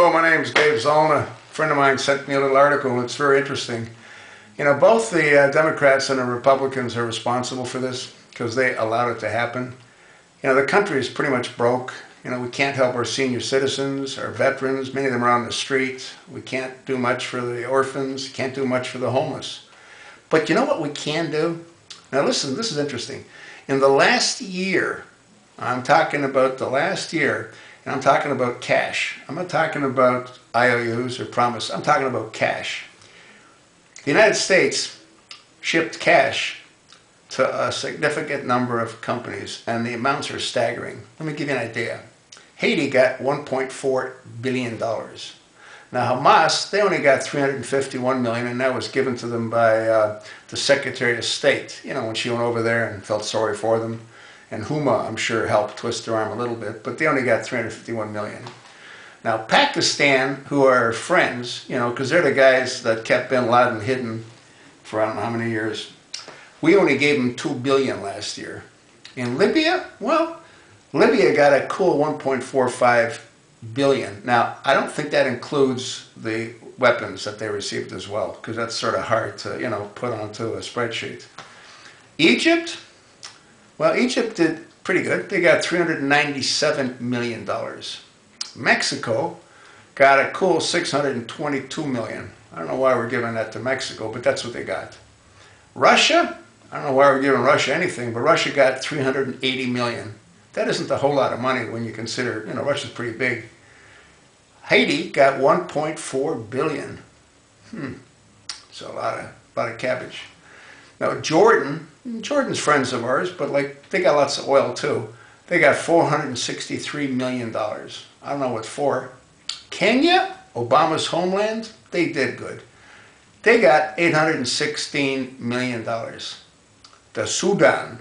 Hello, my name is Dave Zollner. A friend of mine sent me a little article, and it's very interesting. You know, both the Democrats and the Republicans are responsible for this because they allowed it to happen. You know, the country is pretty much broke. You know, we can't help our senior citizens, our veterans, many of them are on the street. We can't do much for the orphans, can't do much for the homeless. But you know what we can do? Now listen, this is interesting. In the last year, I'm talking about the last year, and I'm talking about cash. I'm not talking about IOUs or promise. I'm talking about cash. The United States shipped cash to a significant number of companies, and the amounts are staggering. Let me give you an idea. Haiti got $1.4 billion. Now Hamas, they only got $351 million, and that was given to them by the Secretary of State, you know, when she went over there and felt sorry for them. And Huma, I'm sure, helped twist their arm a little bit, but they only got $351 million. Now Pakistan, who are friends, you know, because they're the guys that kept bin Laden hidden for I don't know how many years, we only gave them $2 billion last year. In Libya, well, Libya got a cool $1.45 billion. Now, I don't think that includes the weapons that they received as well, because that's sort of hard to, you know, put onto a spreadsheet. Egypt, well, Egypt did pretty good. They got $397 million. Mexico got a cool $622 million. I don't know why we're giving that to Mexico, but that's what they got. Russia, I don't know why we're giving Russia anything, but Russia got $380 million. That isn't a whole lot of money when you consider, you know, Russia's pretty big. Haiti got $1.4 billion. It's a lot of cabbage. Now Jordan's friends of ours, but like they got lots of oil too. They got $463 million. I don't know what for. Kenya, Obama's homeland, they did good. They got $816 million. The Sudan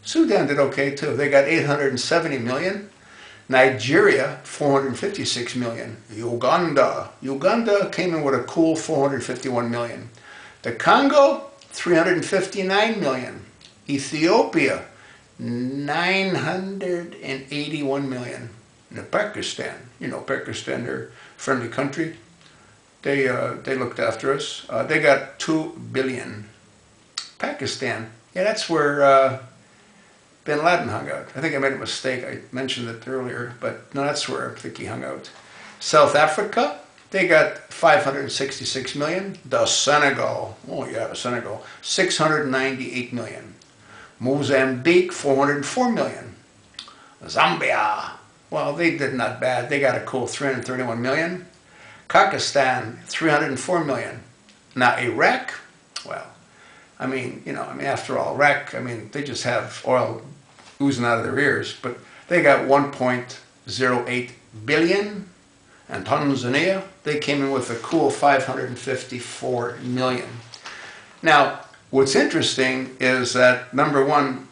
did okay too. They got $870 million. Nigeria, $456 million. Uganda came in with a cool $451 million. The Congo, $359 million. Ethiopia, $981 million. And Pakistan, you know, Pakistan, they're a friendly country. They looked after us. They got $2 billion. Pakistan, yeah, that's where bin Laden hung out. I think I made a mistake. I mentioned it earlier, but no, that's where I think he hung out. South Africa, they got $566 million. The Senegal, oh yeah, the Senegal, $698 million. Mozambique, $404 million. Zambia, well, they did not bad. They got a cool $331 million. Pakistan, $304 million. Now Iraq, well, I mean, you know, after all, Iraq, they just have oil oozing out of their ears, but they got $1.08 billion. And Tanzania, they came in with a cool $554 million. Now, what's interesting is that, number one,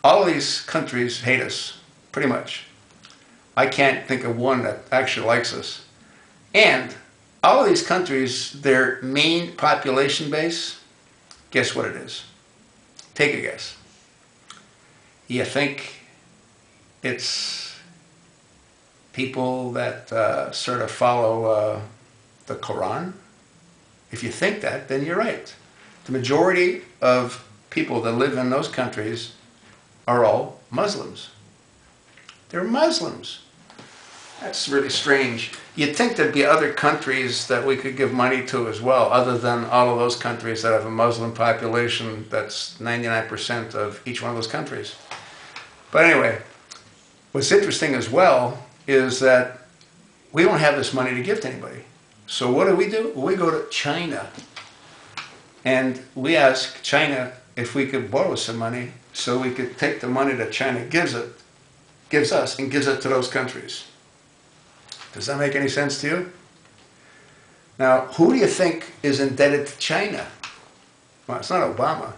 all of these countries hate us, pretty much. I can't think of one that actually likes us. And all of these countries, their main population base, guess what it is? Take a guess. You think it's people that sort of follow the Quran? If you think that, then you're right. The majority of people that live in those countries are all Muslims. They're Muslims. That's really strange. You'd think there'd be other countries that we could give money to as well, other than all of those countries that have a Muslim population that's 99% of each one of those countries. But anyway, what's interesting as well is that we don't have this money to give to anybody. So what do? We go to China and we ask China if we could borrow some money so we could take the money that China gives us and gives it to those countries. Does that make any sense to you? Now, who do you think is indebted to China? Well, it's not Obama.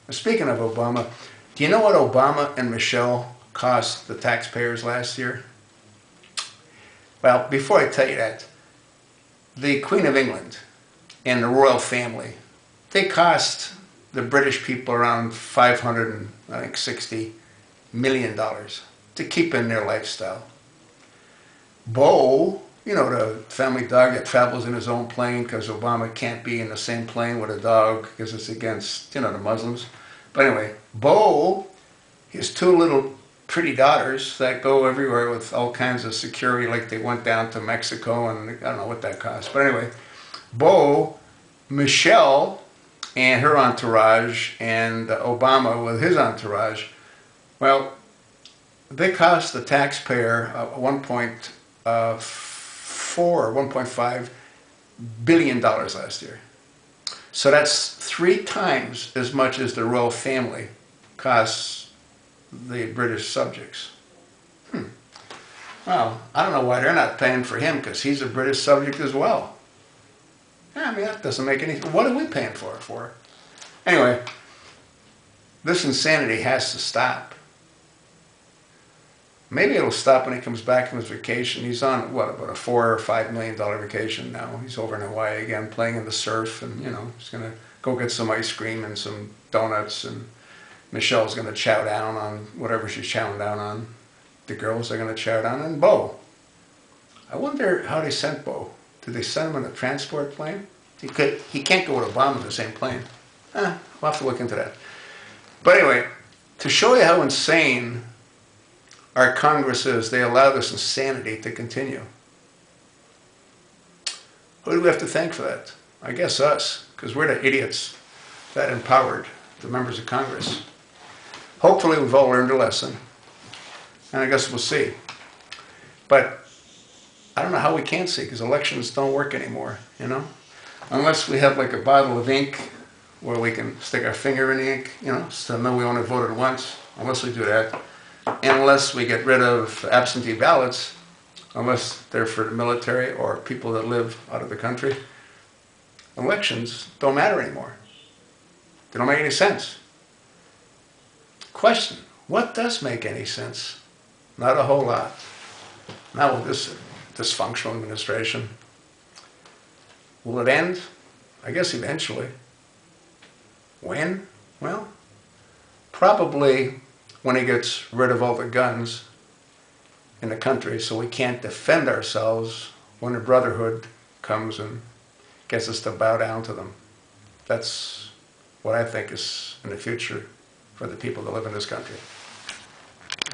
Speaking of Obama, do you know what Obama and Michelle cost the taxpayers last year? Well, before I tell you that, the Queen of England and the royal family, they cost the British people around $560 million to keep in their lifestyle. Beau, You know, the family dog that travels in his own plane because Obama can't be in the same plane with a dog because it's against, you know, the Muslims. But anyway, Bo, his two little pretty daughters that go everywhere with all kinds of security, like they went down to Mexico, and I don't know what that cost. But anyway, Bo, Michelle, and her entourage, and Obama with his entourage, well, they cost the taxpayer $1.4 or $1.5 billion last year. So that's 3 times as much as the royal family costs the British subjects. Well, I don't know why they're not paying for him, because he's a British subject as well. Yeah, I mean, that doesn't make any... What are we paying for? Anyway, this insanity has to stop. Maybe it'll stop when he comes back from his vacation. He's on, what, about a $4 or $5 million vacation now. He's over in Hawaii again, playing in the surf, and, you know, he's going to go get some ice cream and some donuts, and Michelle's going to chow down on whatever she's chowing down on. The girls are going to chow down on Bo. I wonder how they sent Bo. Did they send him on a transport plane? He can't go with Obama in the same plane. We'll have to look into that. But anyway, to show you how insane our Congress is, they allow this insanity to continue. Who do we have to thank for that? I guess us, because we're the idiots that empowered the members of Congress. Hopefully we've all learned a lesson, and I guess we'll see. But I don't know how we can't see, because elections don't work anymore, you know? Unless we have like a bottle of ink where we can stick our finger in the ink, you know, so know we only voted once, unless we do that. And unless we get rid of absentee ballots, unless they're for the military or people that live out of the country, elections don't matter anymore. They don't make any sense. Question, what does make any sense? Not a whole lot. Not with this dysfunctional administration. Will it end? I guess eventually. When? Well, probably when he gets rid of all the guns in the country, so we can't defend ourselves when the Brotherhood comes and gets us to bow down to them. That's what I think is in the future for the people that live in this country.